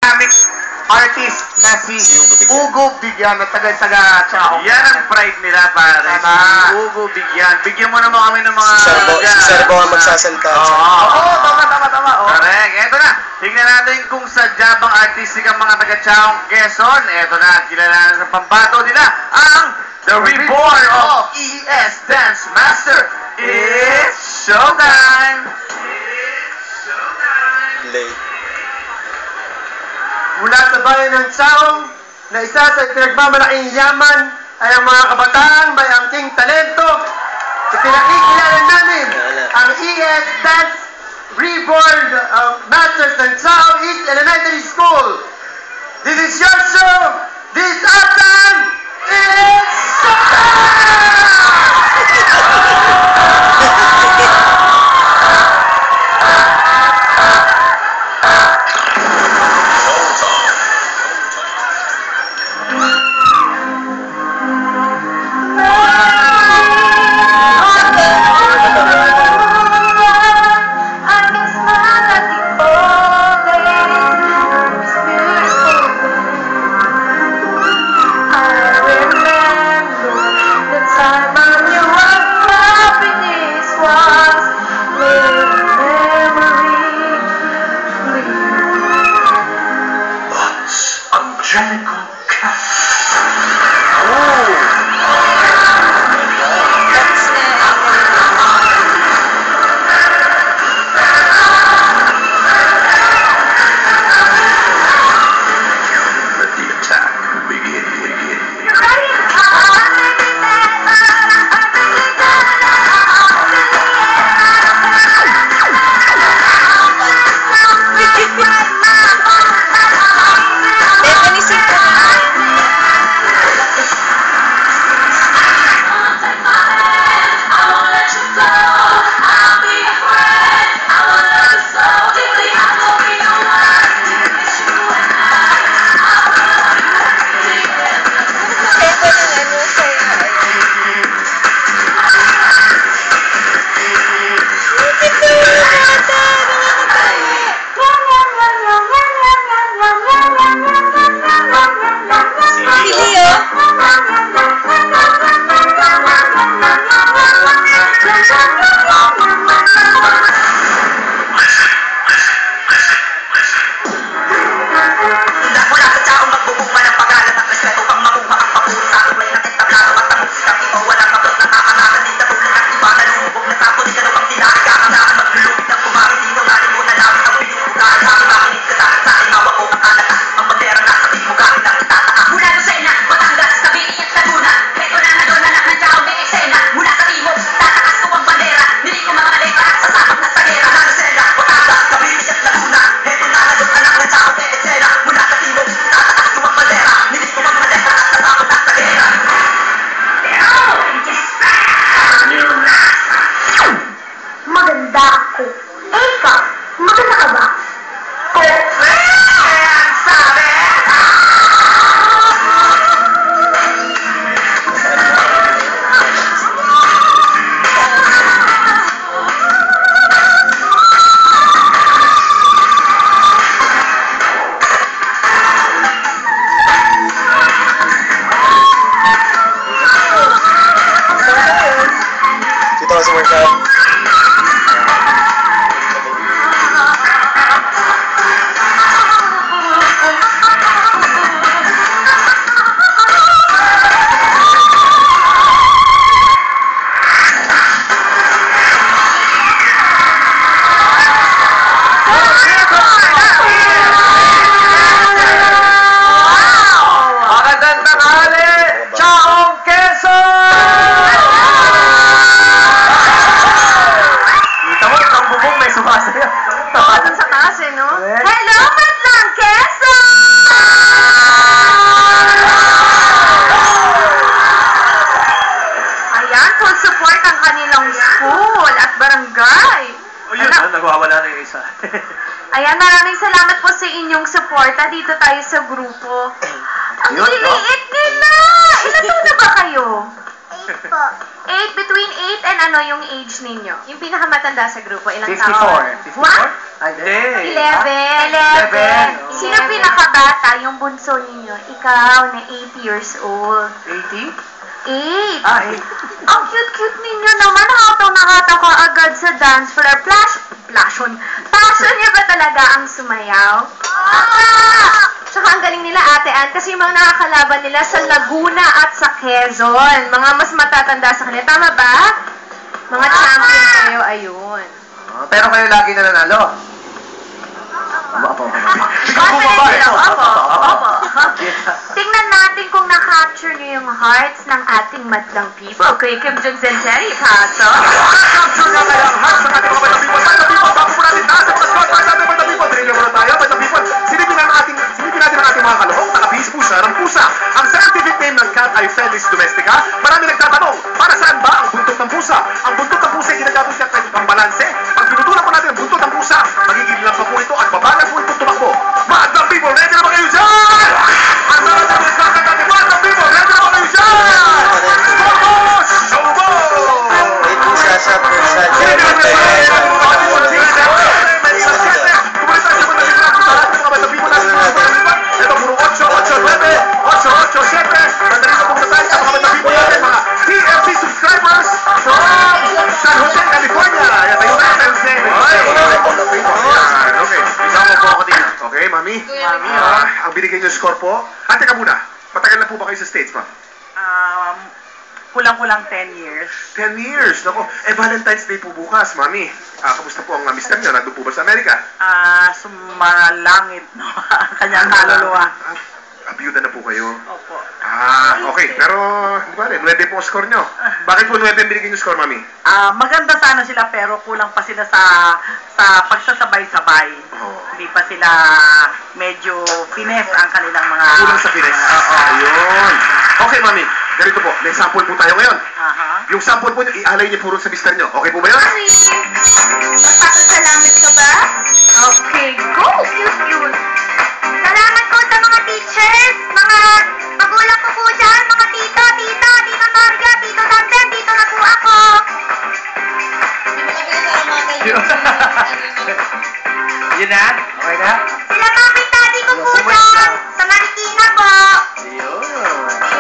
dynamic artist na si Ugo Bigyan na taga Chao. Yan ang pride nila, pare. Si Ugo Bigyan. Bigyan mo naman kami ng mga... Si Serbo ang magsasalta. Oo, tama. Correct. Eto na. Tingnan natin kung sadya bang artistic ang mga taga-Chaong Quezon. Eto na. Kilala na sa pambato nila ang The Reborn of ES Dance Master. It's showtime! Late. Mula sa bayan ng Chaong, na isa sa pinagmamalaking yaman ay ang mga kabataang may angking talento. Ipinakikilala namin ang ES Dance Reborn Masters ng Chaong East Elementary School. This is your show. This time, it's showtime! Ayan, maraming salamat po sa inyong suporta. Dito tayo sa grupo. Ang liliit nila! Ilan taon na ba kayo? 8 po. 8, between 8 and ano yung age ninyo? Yung pinakamatanda sa grupo, ilang 54. taon? 54? What? Ay, hindi. 11. Sino pinaka bata, yung bunso ninyo, ikaw na 8 years old. 80? 8. Ah, 8. Ang cute-cute ninyo naman. Nakataw na kataw ka agad sa dance floor. Passion niya ba talaga ang sumayaw? Tsaka ang galing nila, Ate Ann, kasi yung mga nakakalaban nila sa Laguna at sa Quezon. Mga mas matatanda sa kanila. Tama ba? Mga champion kayo, ayun. Pero kayo lagi na nanalo. Ikaw bumaba ito. Opo. Tingnan natin kung na-capture niyo yung hearts ng ating madlang people. Kay Kim Jong-un, Terry Paso. Capture na kaya ang hearts ng ating mga Bata People. Bata People, bago po natin taas ang mascot. Bata People, trailer muna tayo. Bata People, silipin natin ang ating mga kalahok. Nakabihis po siya ng pusa. Ang scientific name ng cat ay Felis domestica. Marami nagtatanong, para saan ba ang buntot ng pusa? Ang buntot ng pusa ay ginagamit niya kahit ang balanse. Pag pinutulan po natin ang buntot ng pusa, magiging lang pa po ito at babagal po ito tumakbo. Bata People, ready na ba kayo dyan? Ang mga natin natin, Bata People, ready na ba kayo dyan? Focus! Showbo! May pusa sa pusa. Ito puro 8, 8, 9, 8, 8, 7. Madali na pong natay sa mga Bata People natin, mga TFC subscribers from San Jose, California. Yan, tayo na, San Jose. Okay, isama po ako din. Okay, Mami? Ang binigay niyo score po. Teka muna, matagal na po ba kayo sa States, ma'am? Kulang-kulang 10 years. 10 years. Naku, Valentine's Day po bukas, Mami. Kamusta po ang mister niyo? Nandun po ba sa Amerika? Sumalangit, no? Ang kanyang kaluluwa. Abiyuda na po kayo. Opo. Okay. Pero, bale, 9 po ang score nyo. Bakit po 9 ang binigay niyo score, Mami? Maganda sana sila pero kulang pa sila sa pagsasabay-sabay. Oh. Hindi pa sila medyo finesse ang kanilang mga... Kulang sa Pines. Oo. Ayun. Okay, Mami. Ganito po. May sample po tayo ngayon. Aha. Yung sample po, ialay niyo po rin sa mister nyo. Okay po ba yun? Magpapasalamat ka ba? Okay, go! Cute. Salamat po sa mga teachers, mga magulang ko po dyan, mga tito, tita, tita Maria, tito Dante, dito na po ako. Yun na? Okay na? Sila mami, daddy ko po dyan, sa Marikina po.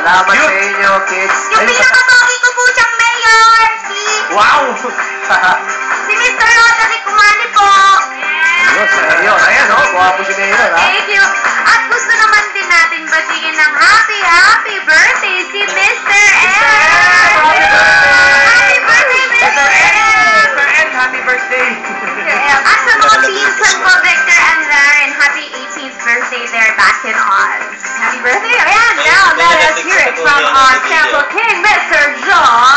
Salamat sa inyo, kids. Yung pinakapogi ko po dyan, Mayor, Wow! si Mr. Roderick Kumani po. Ayun, ayan, oh. Guwapo si Mayor, ha? Thank you. At gusto naman din natin batiin ng happy birthday si Mr. M. Happy birthday, Mr. M. Mr. N, happy birthday! At sa mga pinsan ko, Victor and Lauren, happy 18th birthday there back in Oz. Happy birthday. Ayan, now let us hear it from our sample king, Mr. John